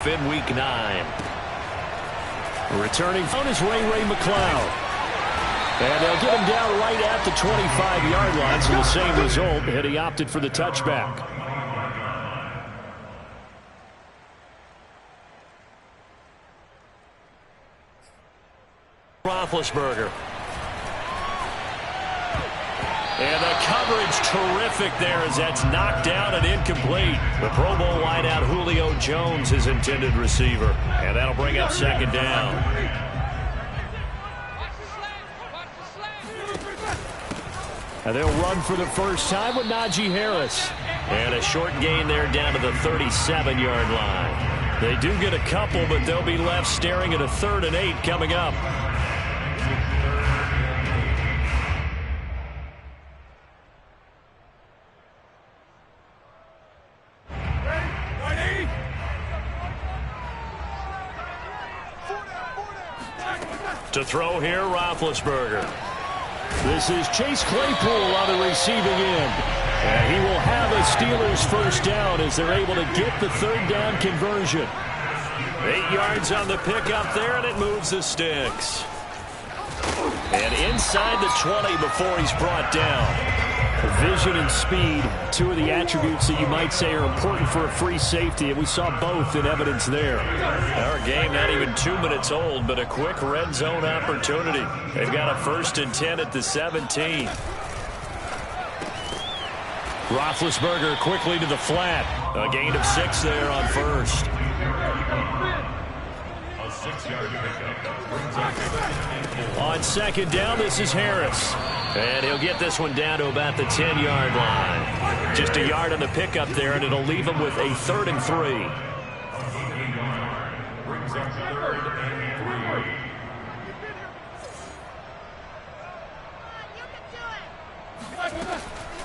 In week 9. Returning phone is Ray McLeod. And they'll get him down right at the 25-yard line, so the same result, and he opted for the touchback. Roethlisberger. And the coverage terrific there as that's knocked down and incomplete. The Pro Bowl wideout Julio Jones, his intended receiver. And that'll bring up second down. And they'll run for the first time with Najee Harris. And a short gain there down to the 37-yard line. They do get a couple, but they'll be left staring at a 3rd and 8 coming up. To throw here, Roethlisberger. This is Chase Claypool on the receiving end. And he will have a Steelers first down as they're able to get the 3rd down conversion. 8 yards on the pickup there, and it moves the sticks. And inside the 20 before he's brought down. Vision and speed, 2 of the attributes that you might say are important for a free safety, and we saw both in evidence there. Our game not even 2 minutes old, but a quick red zone opportunity. They've got a 1st and 10 at the 17. Roethlisberger quickly to the flat. A gain of 6 there on 1st. A 6-yard pickup. On 2nd down, this is Harris. And he'll get this one down to about the 10-yard line. Just a yard on the pickup there, and it'll leave him with a 3rd and 3.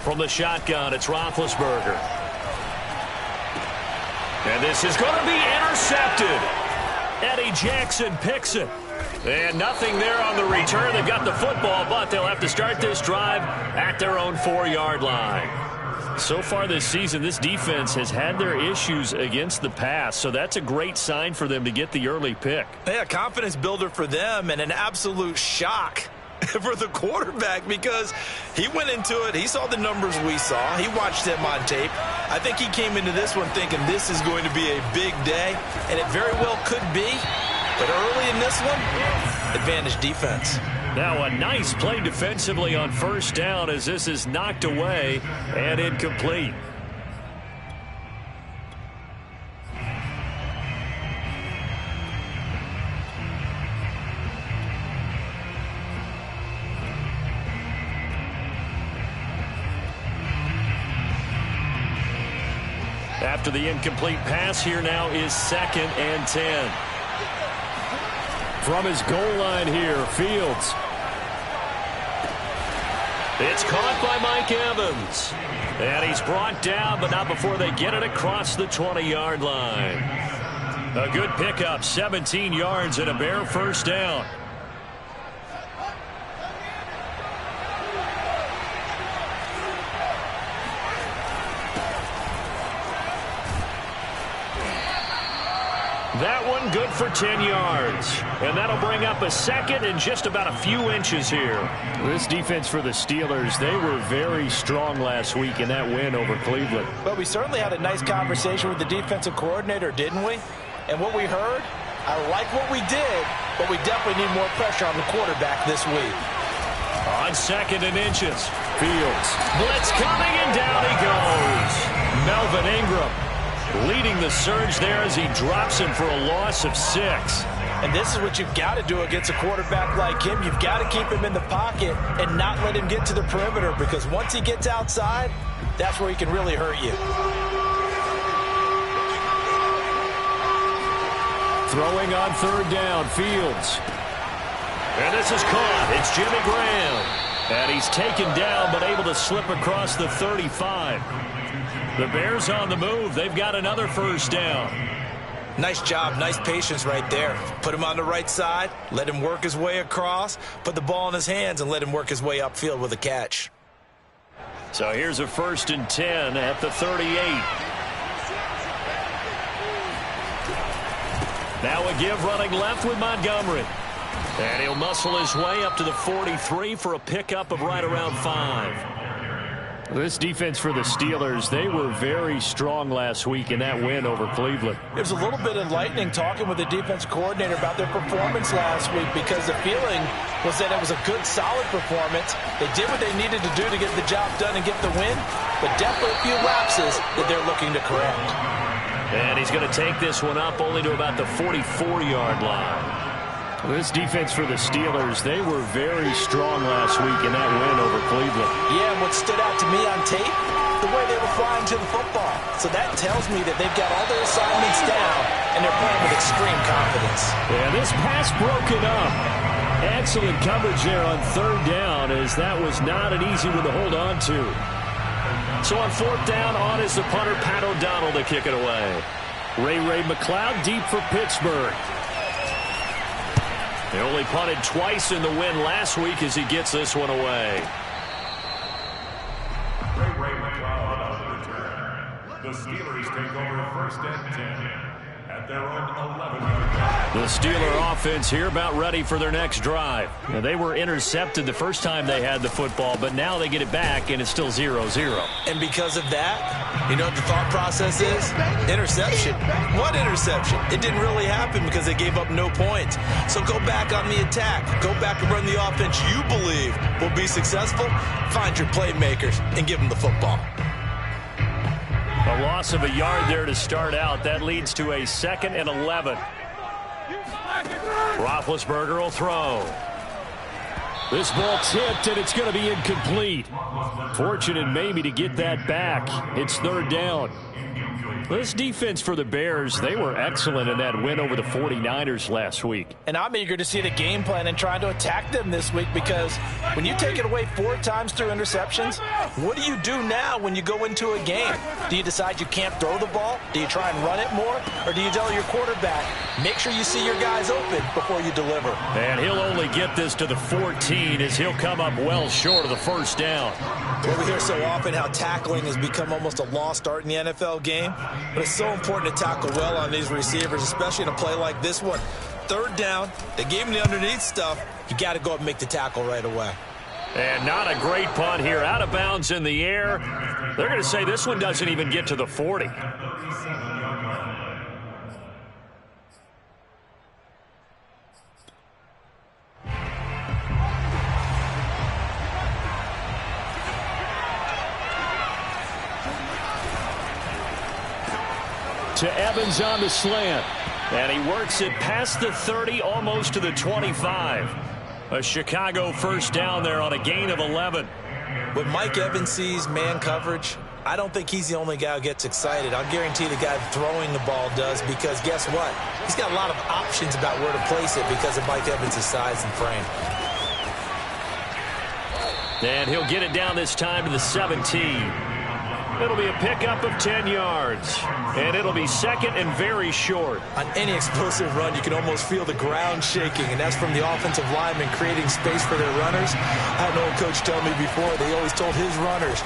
From the shotgun, it's Roethlisberger. And this is going to be intercepted. Eddie Jackson picks it. And nothing there on the return. They've got the football, but they'll have to start this drive at their own 4-yard line. So far this season, this defense has had their issues against the pass, so that's a great sign for them to get the early pick. Yeah, confidence builder for them and an absolute shock for the quarterback because he went into it. He saw the numbers we saw. He watched them on tape. I think he came into this one thinking this is going to be a big day, and it very well could be. But early in this one, advantage defense. Now a nice play defensively on 1st down as this is knocked away and incomplete. After the incomplete pass, here now is 2nd and 10. From his goal line here, Fields. It's caught by Mike Evans. And he's brought down, but not before they get it across the 20-yard line. A good pickup, 17 yards and a bare 1st down. That one good for 10 yards. And that'll bring up a 2nd and just about a few inches here. This defense for the Steelers, they were very strong last week in that win over Cleveland. But we certainly had a nice conversation with the defensive coordinator, didn't we? And what we heard, I like what we did, but we definitely need more pressure on the quarterback this week. On 2nd and inches, Fields. Blitz coming, and down he goes. Melvin Ingram leading the surge there as he drops him for a loss of 6. And this is what you've got to do against a quarterback like him. You've got to keep him in the pocket and not let him get to the perimeter, because once he gets outside, that's where he can really hurt you. Throwing on 3rd down, Fields. And this is caught. It's Jimmy Graham. And he's taken down but able to slip across the 35. The Bears on the move. They've got another 1st down. Nice job. Nice patience right there. Put him on the right side. Let him work his way across. Put the ball in his hands and let him work his way upfield with a catch. So here's a 1st and 10 at the 38. Now a give running left with Montgomery. And he'll muscle his way up to the 43 for a pickup of right around 5. This defense for the Steelers, they were very strong last week in that win over Cleveland. It was a little bit enlightening talking with the defensive coordinator about their performance last week, because the feeling was that it was a good, solid performance. They did what they needed to do to get the job done and get the win, but definitely a few lapses that they're looking to correct. And he's going to take this one up only to about the 44-yard line. This defense for the Steelers, they were very strong last week in that win over Cleveland. Yeah, and what stood out to me on tape, the way they were flying to the football. So that tells me that they've got all their assignments down, and they're playing with extreme confidence. Yeah, this pass broken up. Excellent coverage there on third down, as that was not an easy one to hold on to. So on fourth down, on is the punter, Pat O'Donnell, to kick it away. Ray McLeod deep for Pittsburgh. They only punted twice in the win last week as he gets this one away. Ray McLeod on the return. The Steelers take over first and 10 at their own 11-yard line. The Steeler offense here about ready for their next drive. Now, they were intercepted the first time they had the football, but now they get it back, and it's still 0-0. And because of that, you know what the thought process is? Interception. What interception? It didn't really happen because they gave up no points. So go back on the attack. Go back and run the offense you believe will be successful. Find your playmakers and give them the football. A loss of a yard there to start out. That leads to a 2nd and 11. Roethlisberger will throw. This ball tipped, and it's going to be incomplete. Fortunate maybe to get that back. It's third down. This defense for the Bears, they were excellent in that win over the 49ers last week. And I'm eager to see the game plan and trying to attack them this week, because when you take it away 4 times through interceptions, what do you do now when you go into a game? Do you decide you can't throw the ball? Do you try and run it more? Or do you tell your quarterback, make sure you see your guys open before you deliver? And he'll only get this to the 14 as he'll come up well short of the first down. Well, we hear so often how tackling has become almost a lost art in the NFL game. But it's so important to tackle well on these receivers, especially in a play like this one. Third down, they gave him the underneath stuff. You got to go up and make the tackle right away. And not a great punt here. Out of bounds in the air. They're going to say this one doesn't even get to the 40. To Evans on the slant. And he works it past the 30, almost to the 25. A Chicago first down there on a gain of 11. When Mike Evans sees man coverage, I don't think he's the only guy who gets excited. I'll guarantee the guy throwing the ball does, because guess what? He's got a lot of options about where to place it because of Mike Evans' size and frame. And he'll get it down this time to the 17. It'll be a pickup of 10 yards. And it'll be second and very short. On any explosive run, you can almost feel the ground shaking, and that's from the offensive linemen creating space for their runners. I had an old coach tell me before, they always told his runners,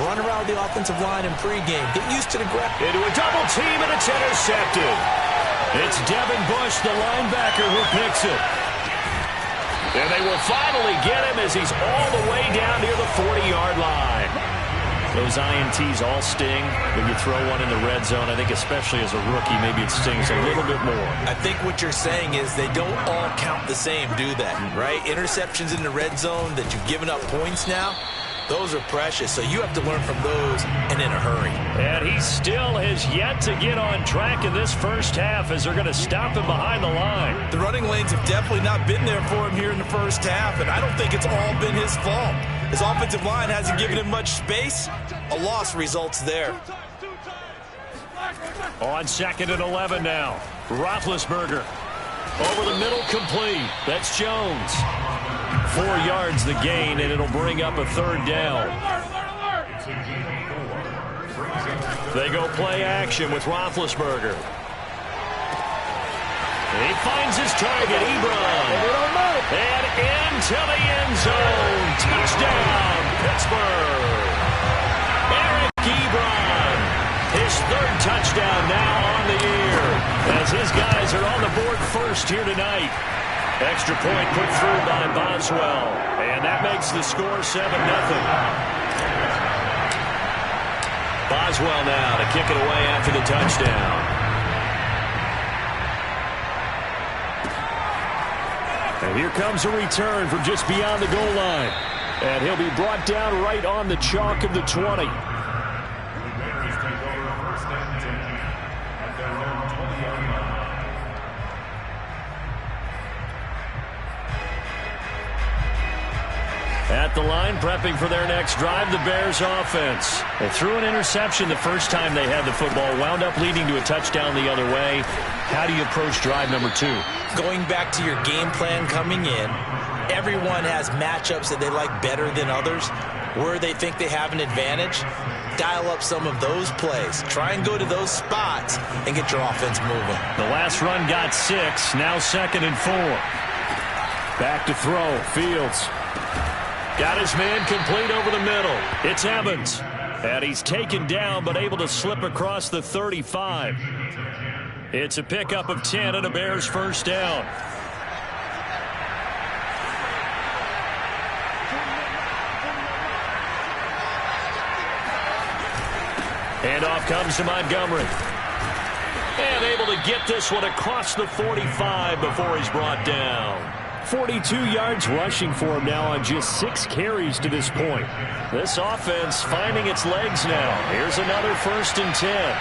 run around the offensive line in pregame. Get used to the ground. Into a double team, and it's intercepted. It's Devin Bush, the linebacker, who picks it. And they will finally get him as he's all the way down near the 40-yard line. Those INTs all sting when you throw one in the red zone. I think especially as a rookie, maybe it stings a little bit more. I think what you're saying is they don't all count the same, do they? Right? Interceptions in the red zone that you've given up points now, those are precious. So you have to learn from those and in a hurry. And he still has yet to get on track in this first half as they're going to stop him behind the line. The running lanes have definitely not been there for him here in the first half, and I don't think it's all been his fault. His offensive line hasn't given him much space. A loss results there. On 2nd and 11 now. Roethlisberger. Over the middle, complete. That's Jones. 4 yards the gain, and it'll bring up a third down. They go play action with Roethlisberger. He finds his target, Ebron. And into the end zone. Touchdown, Pittsburgh. Eric Ebron. His 3rd touchdown now on the year. as his guys are on the board first here tonight. Extra point put through by Boswell, and that makes the score 7-0. Boswell now to kick it away after the touchdown. And here comes a return from just beyond the goal line. And he'll be brought down right on the chalk of the 20. At the line, prepping for their next drive, the Bears offense. They threw an interception the first time they had the football, wound up leading to a touchdown the other way. How do you approach drive number 2? Going back to your game plan coming in, everyone has matchups that they like better than others. Where they think they have an advantage, dial up some of those plays. Try and go to those spots and get your offense moving. The last run got 6, now 2nd and 4. Back to throw, Fields. Got his man complete over the middle. It's Evans. And he's taken down but able to slip across the 35. It's a pickup of 10 and a Bears first down. Handoff comes to Montgomery. And able to get this one across the 45 before he's brought down. 42 yards rushing for him now on just 6 carries to this point. This offense finding its legs now. Here's another 1st and 10.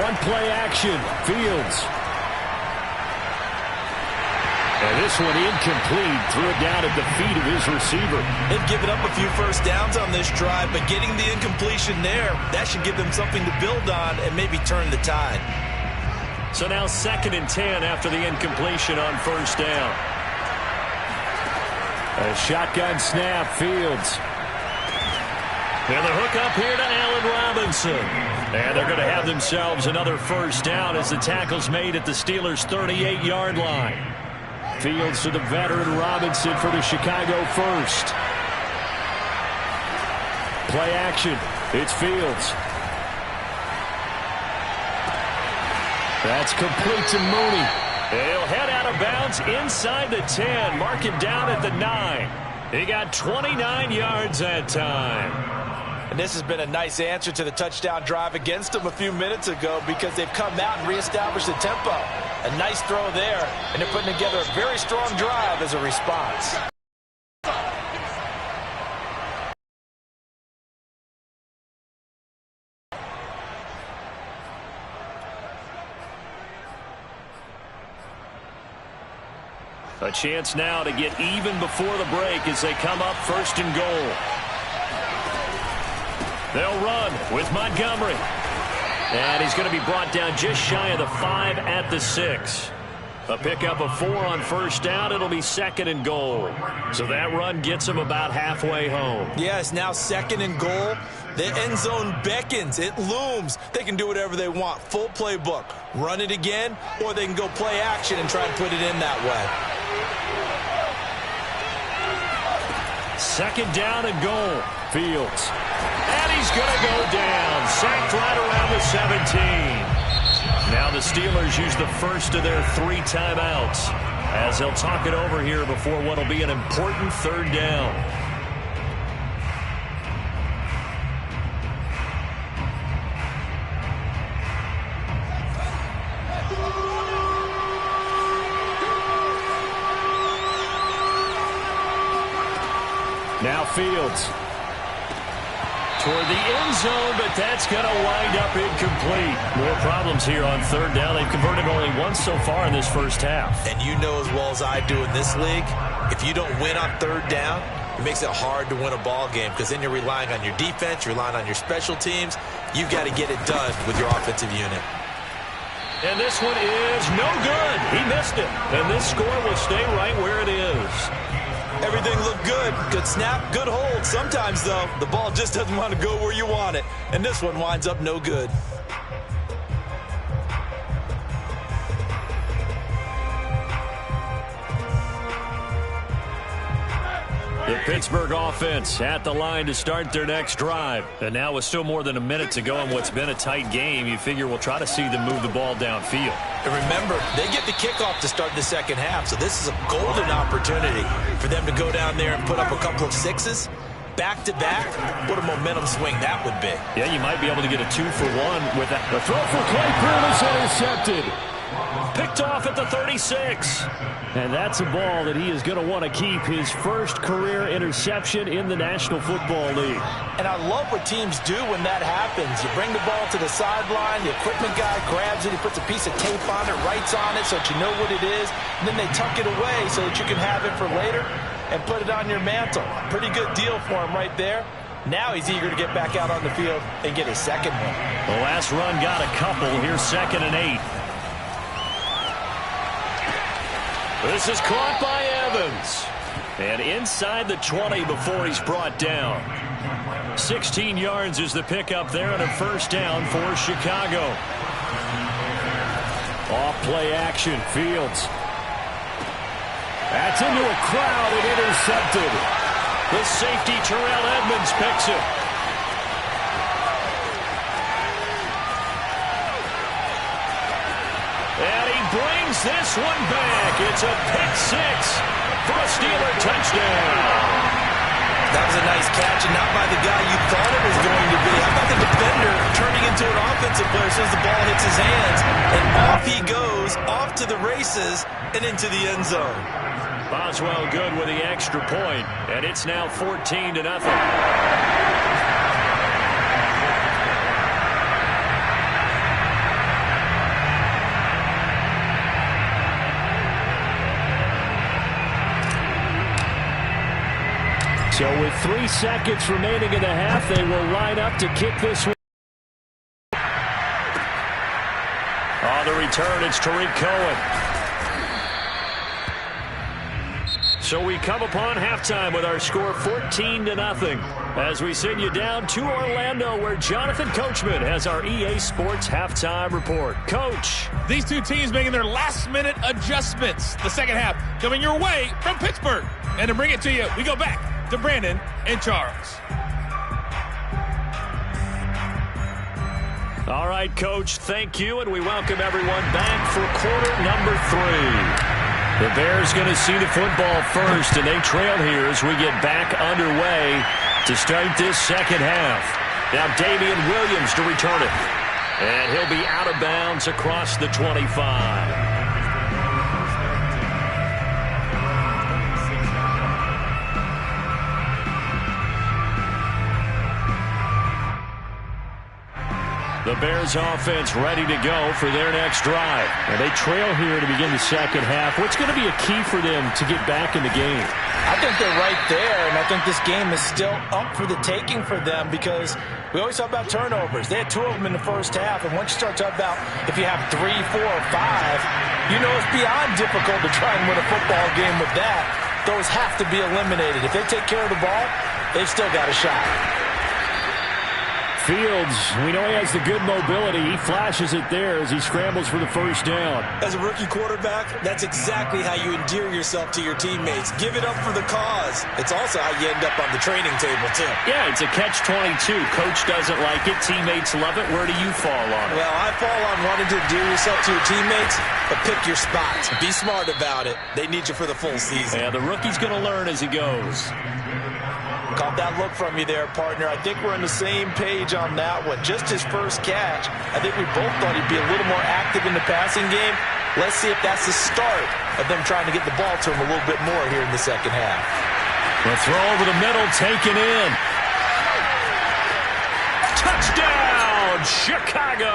One play action. Fields. And this one incomplete. Threw it down at the feet of his receiver. They've given up a few first downs on this drive, but getting the incompletion there, that should give them something to build on and maybe turn the tide. So now 2nd and 10 after the incompletion on first down. A shotgun snap, Fields. And the hook up here to Allen Robinson. And they're going to have themselves another first down as the tackle's made at the Steelers' 38-yard line. Fields to the veteran Robinson for the Chicago first. Play action. It's Fields. That's complete to Mooney. He'll head out of bounds inside the 10. Mark him down at the 9. He got 29 yards that time. And this has been a nice answer to the touchdown drive against them a few minutes ago because they've come out and reestablished the tempo. A nice throw there, and they're putting together a very strong drive as a response. A chance now to get even before the break as they come up 1st and goal. They'll run with Montgomery. And he's going to be brought down just shy of the 5 at the 6. A pickup of 4 on first down. It'll be 2nd and goal. So that run gets him about halfway home. Yes, now 2nd and goal. The end zone beckons. It looms. They can do whatever they want. Full playbook. Run it again, or they can go play action and try and put it in that way. 2nd down and goal. Fields. And he's going to go down. Sacked right around the 17. Now the Steelers use the first of their 3 timeouts as they'll talk it over here before what will be an important 3rd down. Now Fields toward the end zone, but that's going to wind up incomplete. More problems here on 3rd down. They've converted only once so far in this first half. And you know as well as I do in this league, if you don't win on 3rd down, it makes it hard to win a ball game because then you're relying on your defense, you're relying on your special teams. You've got to get it done with your offensive unit. And this one is no good. He missed it. And this score will stay right where it is. Everything looked good. Good snap, good hold. Sometimes, though, the ball just doesn't want to go where you want it. And this one winds up no good. The Pittsburgh offense at the line to start their next drive. And now with still more than a minute to go in what's been a tight game, you figure we'll try to see them move the ball downfield. And remember, they get the kickoff to start the second half, so this is a golden opportunity for them to go down there and put up a couple of sixes. Back-to-back, what a momentum swing that would be. Yeah, you might be able to get a 2-for-1 with that. The throw for Claypool is intercepted. Picked off at the 36. And that's a ball that he is going to want to keep, his first career interception in the National Football League. And I love what teams do when that happens. You bring the ball to the sideline, the equipment guy grabs it, he puts a piece of tape on it, writes on it so that you know what it is, and then they tuck it away so that you can have it for later and put it on your mantle. Pretty good deal for him right there. Now he's eager to get back out on the field and get his second one. The last run got a couple. Here's 2nd and 8. This is caught by Evans. And inside the 20 before he's brought down. 16 yards is the pickup there and a first down for Chicago. Off play action. Fields. That's into a crowd and intercepted. The safety Terrell Edmonds picks it. And he brings this one back. It's a pick 6 for a Steeler touchdown. That was a nice catch, and not by the guy you thought it was going to be. How about the defender turning into an offensive player as soon as the ball hits his hands? And off he goes, off to the races, and into the end zone. Boswell good with the extra point, and it's now 14-0. So with 3 seconds remaining in the half, they will line up to kick this one. On the return, it's Tariq Cohen. So we come upon halftime with our score 14-0 as we send you down to Orlando where Jonathan Coachman has our EA Sports halftime report. Coach. These two teams making their last-minute adjustments. The second half coming your way from Pittsburgh. And to bring it to you, we go back to Brandon and Charles. All right, Coach, thank you, and we welcome everyone back for quarter number 3. The Bears going to see the football first, and they trail here as we get back underway to start this second half. Now Damian Williams to return it, and he'll be out of bounds across the 25. The Bears offense ready to go for their next drive. And they trail here to begin the second half. What's going to be a key for them to get back in the game? I think they're right there, and I think this game is still up for the taking for them because we always talk about turnovers. They had 2 of them in the first half, and once you start talking about if you have 3, 4, or 5, you know it's beyond difficult to try and win a football game with that. Those have to be eliminated. If they take care of the ball, they've still got a shot. Fields, we know he has the good mobility. He flashes it there as he scrambles for the first down. As a rookie quarterback, that's exactly how you endear yourself to your teammates. Give it up for the cause. It's also how you end up on the training table, too. Yeah, it's a catch-22. Coach doesn't like it. Teammates love it. Where do you fall on it? Well, I fall on wanting to endear yourself to your teammates, but pick your spots. Be smart about it. They need you for the full season. Yeah, the rookie's going to learn as he goes. Caught that look from you there, partner. I think we're on the same page on that one. Just his first catch. I think we both thought he'd be a little more active in the passing game. Let's see if that's the start of them trying to get the ball to him a little bit more here in the second half. The throw over the middle, taken in. Touchdown, Chicago!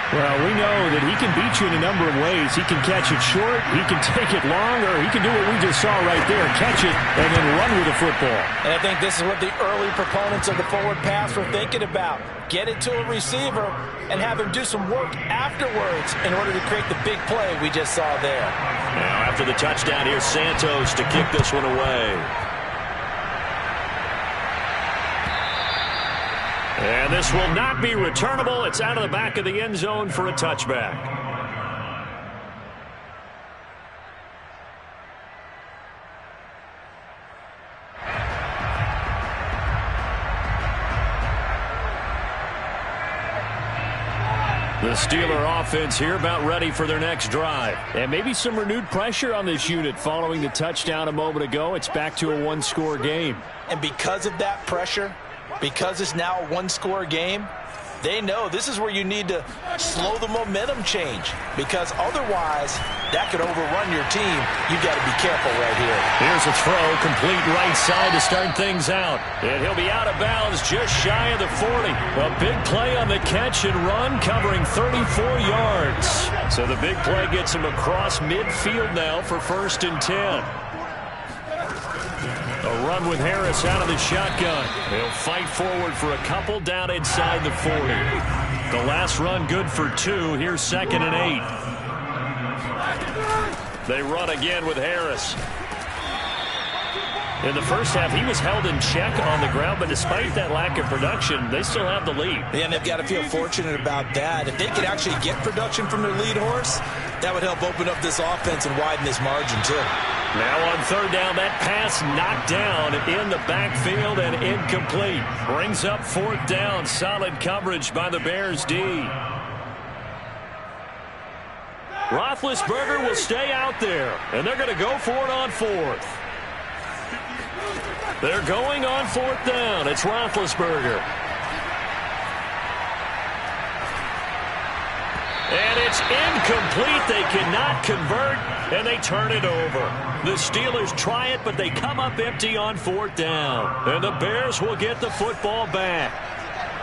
Well, we know that he can beat you in a number of ways. He can catch it short, he can take it long, or he can do what we just saw right there, catch it and then run with the football. And I think this is what the early proponents of the forward pass were thinking about. Get it to a receiver and have him do some work afterwards in order to create the big play we just saw there. Now after the touchdown, here's Santos to kick this one away. And this will not be returnable. It's out of the back of the end zone for a touchback. The Steeler offense here about ready for their next drive. And maybe some renewed pressure on this unit following the touchdown a moment ago. It's back to a one-score game. And because of that pressure, because it's now a one-score game, they know this is where you need to slow the momentum change, because otherwise that could overrun your team. You've got to be careful right here. Here's a throw, complete right side to start things out. And he'll be out of bounds just shy of the 40. A big play on the catch and run, covering 34 yards. So the big play gets him across midfield now for 1st and 10. A run with Harris out of the shotgun. He'll fight forward for a couple down inside the 40. The last run good for 2. Here's 2nd and 8. They run again with Harris. In the first half, he was held in check on the ground, but despite that lack of production, they still have the lead. And they've got to feel fortunate about that. If they could actually get production from their lead horse, that would help open up this offense and widen this margin too. Now on 3rd down, that pass knocked down in the backfield and incomplete. Brings up 4th down. Solid coverage by the Bears D. Roethlisberger will stay out there, and they're going to go for it on 4th. They're going on 4th down. It's Roethlisberger. And it's incomplete. They cannot convert, and they turn it over. The Steelers try it, but they come up empty on 4th down. And the Bears will get the football back.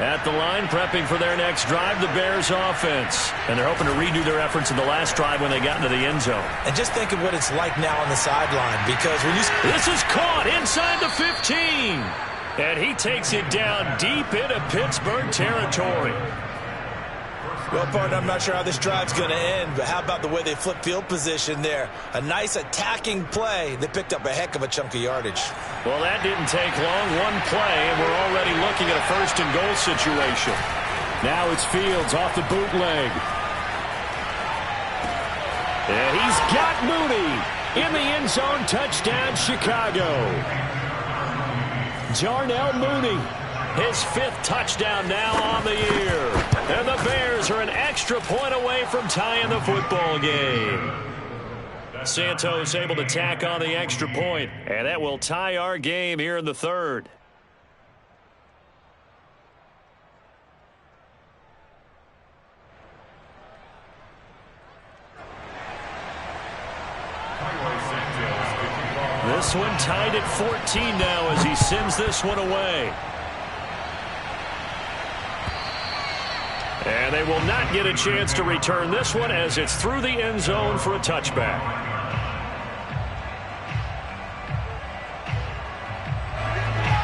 At the line, prepping for their next drive, the Bears offense. And they're hoping to redo their efforts in the last drive when they got into the end zone. And just think of what it's like now on the sideline, because when you... This is caught inside the 15. And he takes it down deep into Pittsburgh territory. Well, partner, I'm not sure how this drive's going to end, but how about the way they flip field position there? A nice attacking play. They picked up a heck of a chunk of yardage. Well, that didn't take long. One play, and we're already looking at a 1st and goal situation. Now it's Fields off the bootleg. And he's got Mooney in the end zone. Touchdown, Chicago. Darnell Mooney. His 5th touchdown now on the year. And the Bears are an extra point away from tying the football game. Santos able to tack on the extra point, and that will tie our game here in the 3rd. This one tied at 14 now as he sends this one away. And they will not get a chance to return this one as it's through the end zone for a touchback.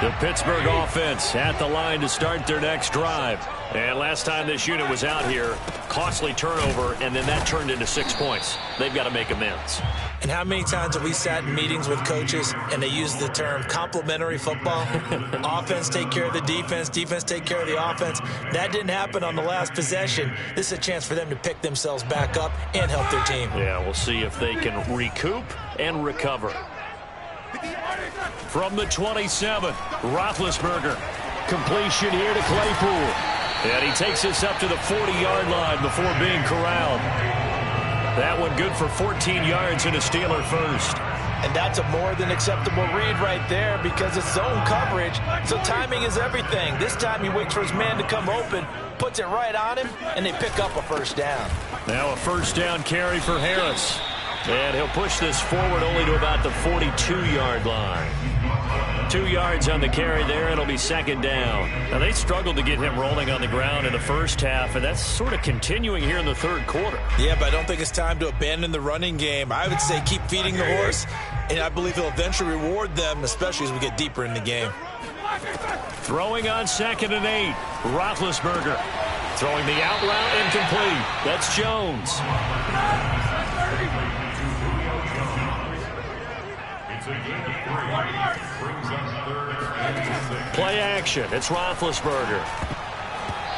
The Pittsburgh offense at the line to start their next drive. And last time this unit was out here, costly turnover, and then that turned into 6 points. They've got to make amends. And how many times have we sat in meetings with coaches and they use the term complementary football? Offense take care of the defense, defense take care of the offense. That didn't happen on the last possession. This is a chance for them to pick themselves back up and help their team. Yeah, we'll see if they can recoup and recover. From the 27, Roethlisberger. Completion here to Claypool. And he takes this up to the 40-yard line before being corralled. That one good for 14 yards in a Steeler first. And that's a more than acceptable read right there because it's zone coverage, so timing is everything. This time he waits for his man to come open, puts it right on him, and they pick up a 1st down. Now a 1st down carry for Harris. And he'll push this forward only to about the 42-yard line. 2 yards on the carry there. It'll be 2nd down. Now, they struggled to get him rolling on the ground in the first half, and that's sort of continuing here in the 3rd quarter. Yeah, but I don't think it's time to abandon the running game. I would say keep feeding the horse, and I believe he'll eventually reward them, especially as we get deeper in the game. Throwing on 2nd and 8. Roethlisberger throwing the out route incomplete. That's Jones. Play action. It's Roethlisberger.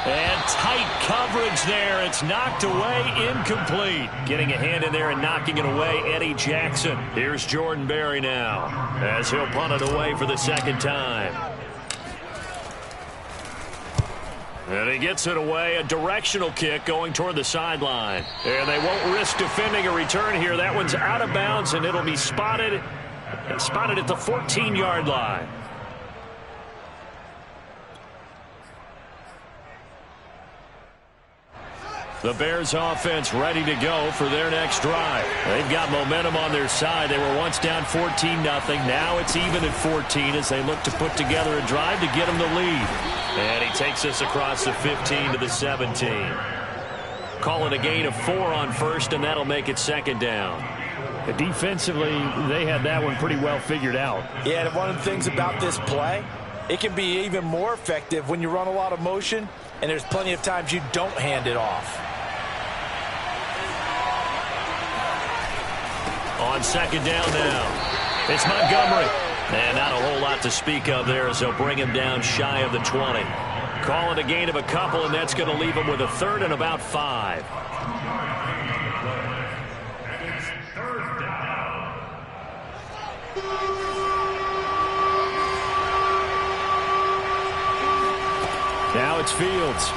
And tight coverage there. It's knocked away, incomplete. Getting a hand in there and knocking it away, Eddie Jackson. Here's Jordan Berry now as he'll punt it away for the 2nd time. And he gets it away, a directional kick going toward the sideline. And they won't risk defending a return here. That one's out of bounds, and it'll be spotted at the 14-yard line. The Bears offense ready to go for their next drive. They've got momentum on their side. They were once down 14-0. Now it's even at 14 as they look to put together a drive to get them the lead. And he takes us across the 15 to the 17. Call it a gain of 4 on first, and that'll make it second down. Defensively, they had that one pretty well figured out. Yeah, and one of the things about this play, it can be even more effective when you run a lot of motion, and there's plenty of times you don't hand it off. On second down now, it's Montgomery. And not a whole lot to speak of there as they'll bring him down shy of the 20. Call it a gain of a couple, and that's going to leave him with a third and about 5. Now it's Fields.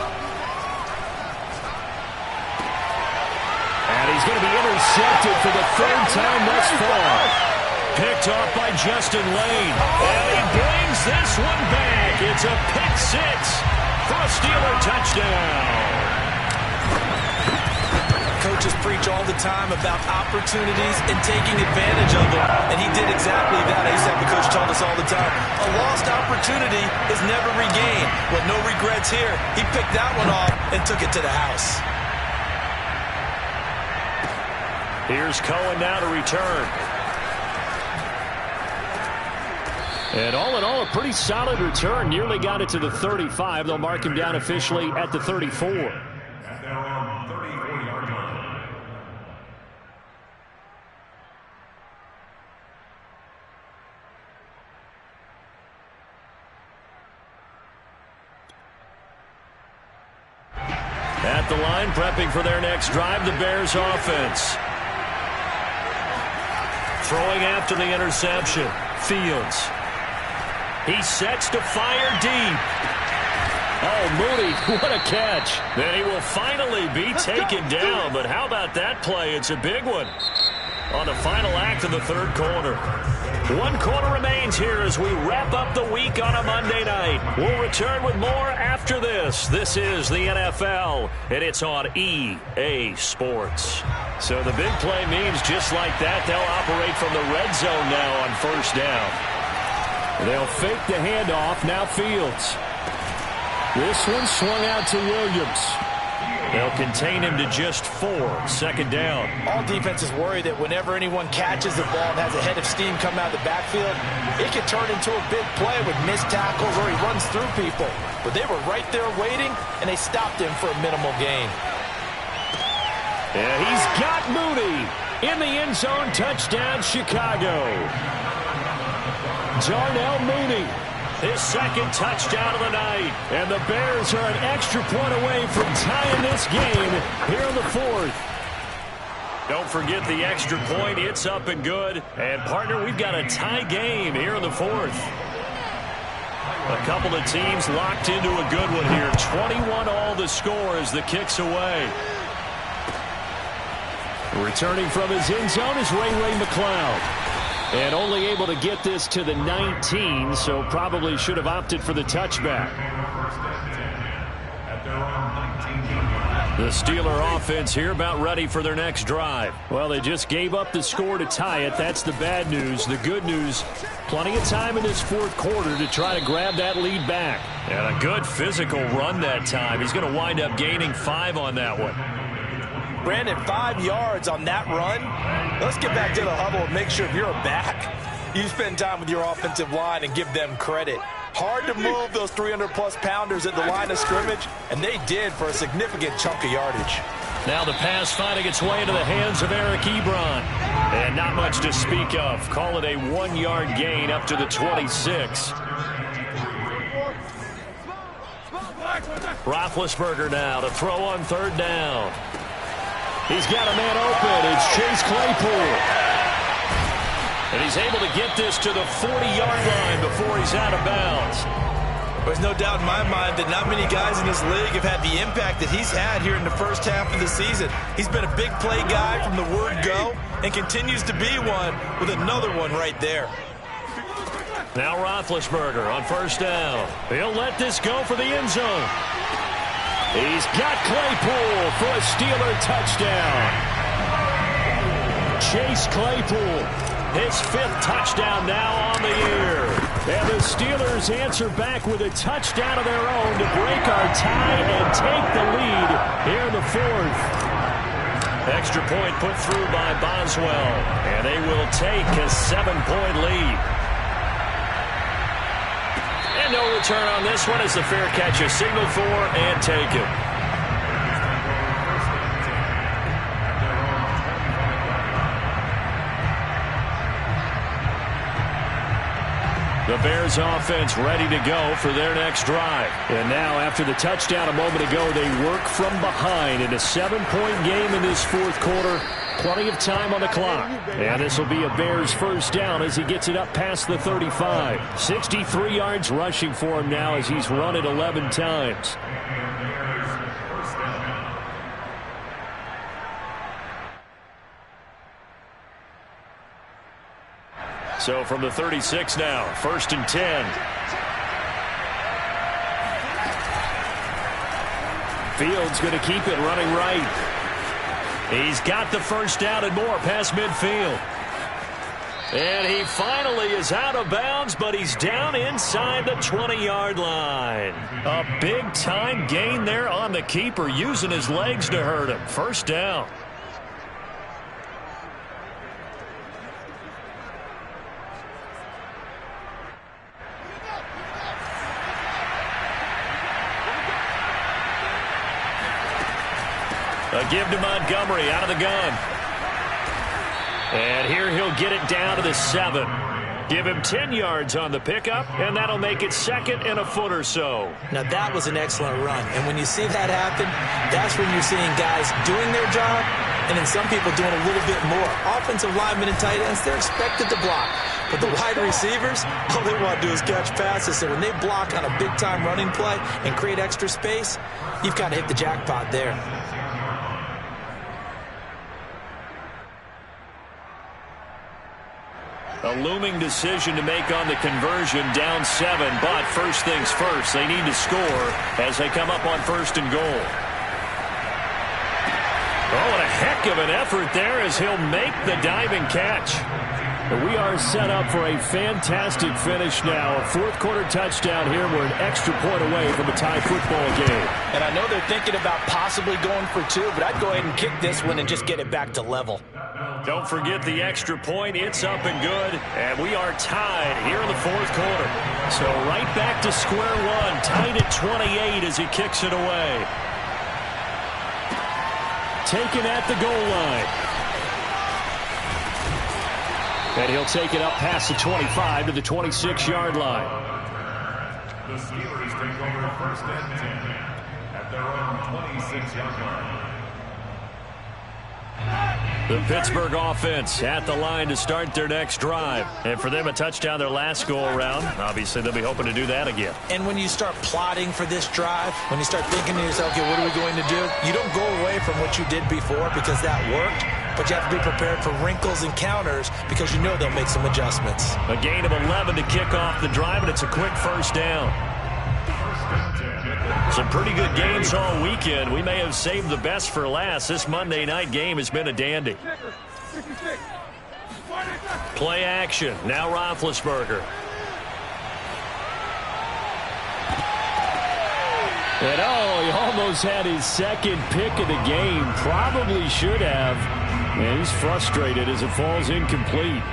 And he's going to be intercepted for the third time thus far. Picked off by Justin Lane. And he brings this one back. It's a pick 6 for a Steeler touchdown. Coaches preach all the time about opportunities and taking advantage of them. And he did exactly that. I used to have a coach tell us all the time, a lost opportunity is never regained. Well, no regrets here. He picked that one off and took it to the house. Here's Cohen now to return. And all in all, a pretty solid return. Nearly got it to the 35. They'll mark him down officially at the 34. At their own 34-yard line. At the line, prepping for their next drive, the Bears offense. Throwing after the interception, Fields. He sets to fire deep. Oh, Mooney, what a catch. Then he will finally be taken down. But how about that play? It's a big one on the final act of the third quarter. 1 quarter remains here as we wrap up the week on a Monday night. We'll return with more after this. This is the NFL, and it's on EA Sports. So the big play means just like that, they'll operate from the red zone now on first down. They'll fake the handoff. Now Fields. This one swung out to Williams. They'll contain him to just 4. Second down. All defenses worry that whenever anyone catches the ball and has a head of steam come out of the backfield, it can turn into a big play with missed tackles or he runs through people. But they were right there waiting, and they stopped him for a minimal gain. And he's got Mooney in the end zone. Touchdown, Chicago. Darnell Mooney, his second touchdown of the night. And the Bears are an extra point away from tying this game here in the 4th. Don't forget the extra point. It's up and good. And, partner, we've got a tie game here in the 4th. A couple of teams locked into a good one here. 21 all the score as the kick's away. Returning from his end zone is Ray McCloud. And only able to get this to the 19, so probably should have opted for the touchback. The Steeler offense here about ready for their next drive. Well, they just gave up the score to tie it. That's the bad news. The good news, plenty of time in this 4th quarter to try to grab that lead back. And a good physical run that time. He's going to wind up gaining 5 on that one. Brandon, 5 yards on that run. Let's get back to the huddle and make sure if you're a back, you spend time with your offensive line and give them credit. Hard to move those 300-plus pounders at the line of scrimmage, and they did for a significant chunk of yardage. Now the pass finding its way into the hands of Eric Ebron. And not much to speak of. Call it a 1-yard gain up to the 26. Roethlisberger now to throw on third down. He's got a man open. It's Chase Claypool. And he's able to get this to the 40-yard line before he's out of bounds. There's no doubt in my mind that not many guys in this league have had the impact that he's had here in the first half of the season. He's been a big play guy from the word go and continues to be one with another one right there. Now Roethlisberger on first down. He'll let this go for the end zone. He's got Claypool for a Steeler touchdown. Chase Claypool, his 5th touchdown now on the year. And the Steelers answer back with a touchdown of their own to break our tie and take the lead here in the 4th. Extra point put through by Boswell, and they will take a 7-point lead. And no return on this one as the fair catch is signaled for and taken. The Bears offense ready to go for their next drive. And now after the touchdown a moment ago, they work from behind in a 7-point game in this 4th quarter. Plenty of time on the clock. And this will be a Bears first down as he gets it up past the 35. 63 yards rushing for him now as he's run it 11 times. So from the 36 now, 1st and 10. Fields going to keep it running right. He's got the first down and more past midfield. And he finally is out of bounds, but he's down inside the 20-yard line. A big-time gain there on the keeper, using his legs to hurt him. First down. A give to Montgomery out of the gun. And here he'll get it down to the 7. Give him 10 yards on the pickup, and that'll make it 2nd and a foot or so. Now, that was an excellent run. And when you see that happen, that's when you're seeing guys doing their job, and then some people doing a little bit more. Offensive linemen and tight ends, they're expected to block. But the wide receivers, all they want to do is catch passes. So when they block on a big-time running play and create extra space, you've got to hit the jackpot there. A looming decision to make on the conversion, down 7, but first things first, they need to score as they come up on 1st and goal. Oh, and a heck of an effort there as he'll make the diving catch. We are set up for a fantastic finish now. A 4th quarter touchdown here. We're an extra point away from a tie football game. And I know they're thinking about possibly going for 2, but I'd go ahead and kick this one and just get it back to level. Don't forget the extra point. It's up and good. And we are tied here in the 4th quarter. So right back to square one. Tied at 28 as he kicks it away. Taken at the goal line. And he'll take it up past the 25 to the 26-yard line. The Steelers take over 1st and 10 at their own 26-yard line. The Pittsburgh offense at the line to start their next drive. And for them, a touchdown their last go-around. Obviously, they'll be hoping to do that again. And when you start plotting for this drive, when you start thinking to yourself, okay, what are we going to do? You don't go away from what you did before because that worked. But you have to be prepared for wrinkles and counters because you know they'll make some adjustments. A gain of 11 to kick off the drive, and it's a quick first down. Some pretty good games all weekend. We may have saved the best for last. This Monday night game has been a dandy. Play action. Now Roethlisberger. And he almost had his 2nd pick of the game. Probably should have. And he's frustrated as it falls incomplete.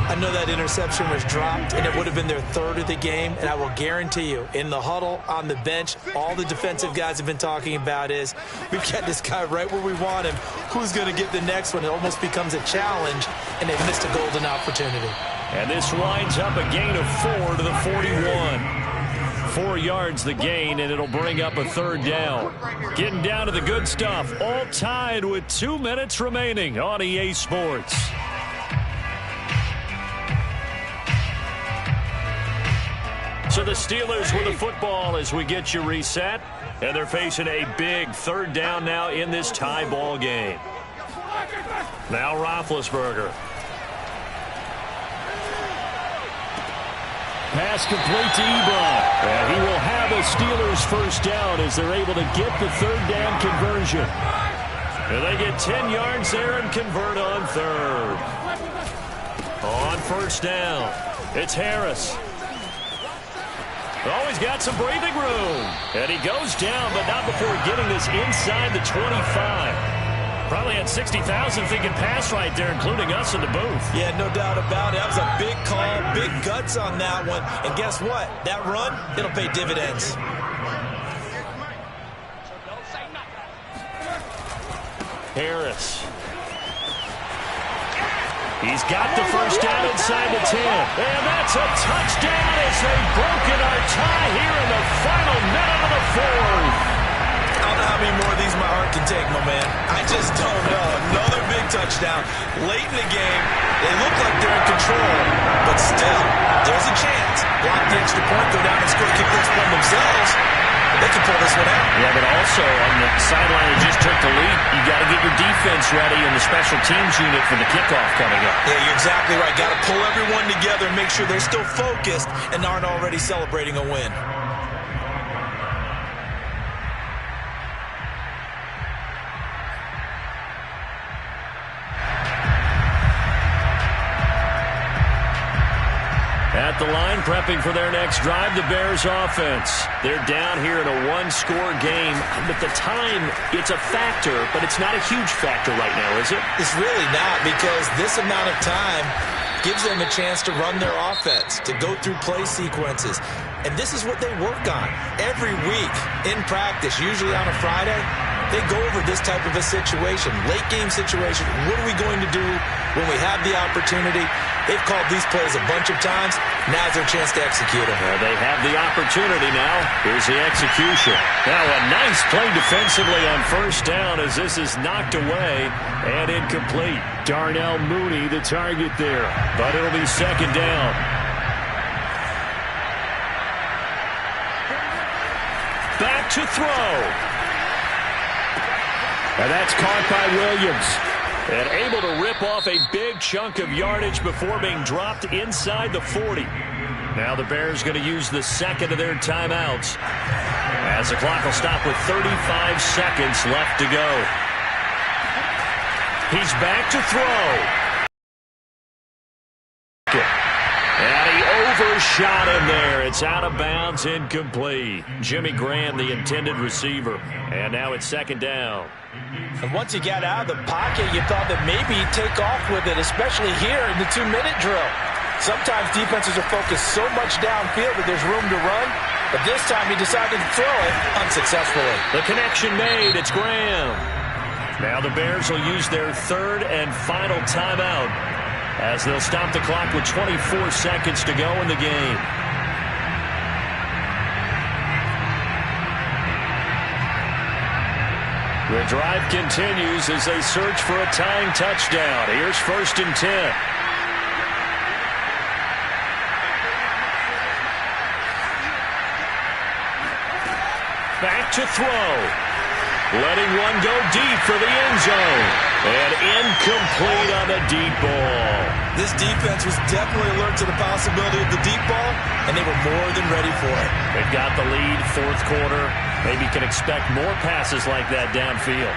I know that interception was dropped, and it would have been their 3rd of the game. And I will guarantee you, in the huddle, on the bench, all the defensive guys have been talking about is, we've got this guy right where we want him. Who's going to get the next one? It almost becomes a challenge, and they've missed a golden opportunity. And this winds up a gain of 4 to the 41. 4 yards the gain, and it'll bring up a 3rd down. Getting down to the good stuff. All tied with 2 minutes remaining on EA Sports. So the Steelers with the football as we get you reset. And they're facing a big third down now in this tie ball game. Now Roethlisberger. Pass complete to Ebron. And he will have a Steelers first down as they're able to get the third down conversion. And they get 10 yards there and convert on third. On first down, it's Harris. Oh, he's got some breathing room. And he goes down, but not before getting this inside the 25. Probably had 60,000 thinking pass right there, including us in the booth. Yeah, no doubt about it. That was a big call, big guts on that one. And guess what? That run, it'll pay dividends. Harris. He's got the first down inside the 10. And that's a touchdown as they've broken our tie here in the final minute of the fourth. I don't know how many more of these my heart can take, my man. I just don't know. Another big touchdown. Late in the game, they look like they're in control. But still, there's a chance. Block the extra point, go down and score, kick this one themselves. They can pull this one out. Yeah, but also on the sideline that just took the lead, you got to get your defense ready and the special teams unit for the kickoff coming up. Yeah, you're exactly right. Got to pull everyone together and make sure they're still focused and aren't already celebrating a win. At the line, prepping for their next drive, the Bears offense. They're down here in a one-score game. But the time, it's a factor, but it's not a huge factor right now, is it? It's really not, because this amount of time gives them a chance to run their offense, to go through play sequences. And this is what they work on every week in practice, usually on a Friday. They go over this type of a situation, late game situation. What are we going to do when we have the opportunity? They've called these plays a bunch of times. Now's their chance to execute them. Well, they have the opportunity now. Here's the execution. Now a nice play defensively on first down as this is knocked away and incomplete. Darnell Mooney the target there, but it'll be second down. Back to throw. And that's caught by Williams. And able to rip off a big chunk of yardage before being dropped inside the 40. Now the Bears going to use the second of their timeouts as the clock will stop with 35 seconds left to go. He's back to throw. And he overshot him there. It's out of bounds, incomplete. Jimmy Graham, the intended receiver. And now it's second down. And once he got out of the pocket, you thought that maybe he'd take off with it, especially here in the 2-minute drill. Sometimes defenses are focused so much downfield that there's room to run, but this time he decided to throw it unsuccessfully. The connection made. It's Graham. Now the Bears will use their third and final timeout as they'll stop the clock with 24 seconds to go in the game. The drive continues as they search for a tying touchdown. Here's first and 10. Back to throw. Letting one go deep for the end zone. And incomplete on the deep ball. This defense was definitely alert to the possibility of the deep ball, and they were more than ready for it. They've got the lead, fourth quarter. Maybe can expect more passes like that downfield.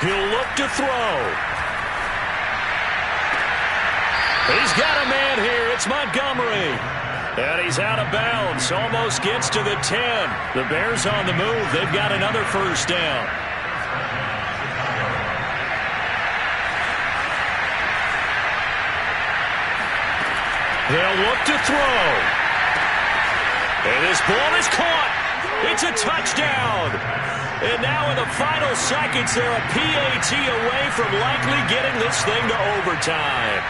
He'll look to throw. He's got a man here. It's Montgomery. And he's out of bounds. Almost gets to the 10. The Bears on the move. They've got another first down. They'll look to throw. And this ball is caught. It's a touchdown. And now in the final seconds, they're a PAT away from likely getting this thing to overtime.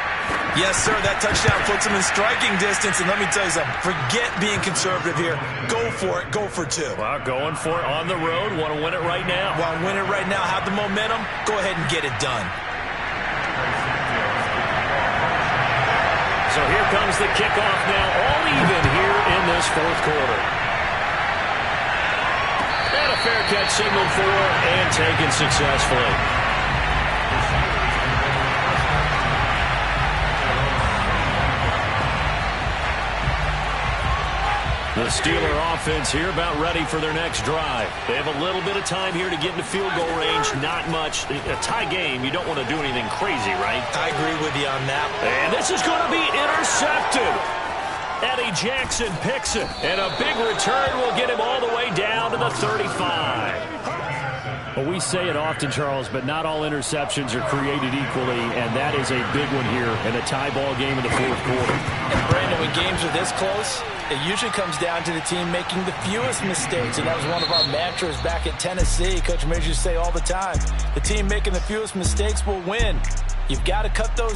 Yes, sir, that touchdown puts them in striking distance. And let me tell you something, forget being conservative here. Go for it. Go for two. Well, going for it on the road. Want to win it right now. Want to win it right now. Have the momentum. Go ahead and get it done. So here comes the kickoff now, all even here in this fourth quarter. And a fair catch signaled for and taken successfully. The Steeler offense here about ready for their next drive. They have a little bit of time here to get into field goal range. Not much. A tie game, you don't want to do anything crazy, right? I agree with you on that. And this is going to be intercepted. Eddie Jackson picks it. And a big return will get him all the way down to the 35. Well, we say it often, Charles, but not all interceptions are created equally, and that is a big one here in a tie ball game in the fourth quarter. And, Brandon, when games are this close, it usually comes down to the team making the fewest mistakes, and that was one of our mantras back at Tennessee. Coach Major used to say all the time, the team making the fewest mistakes will win. You've got to cut those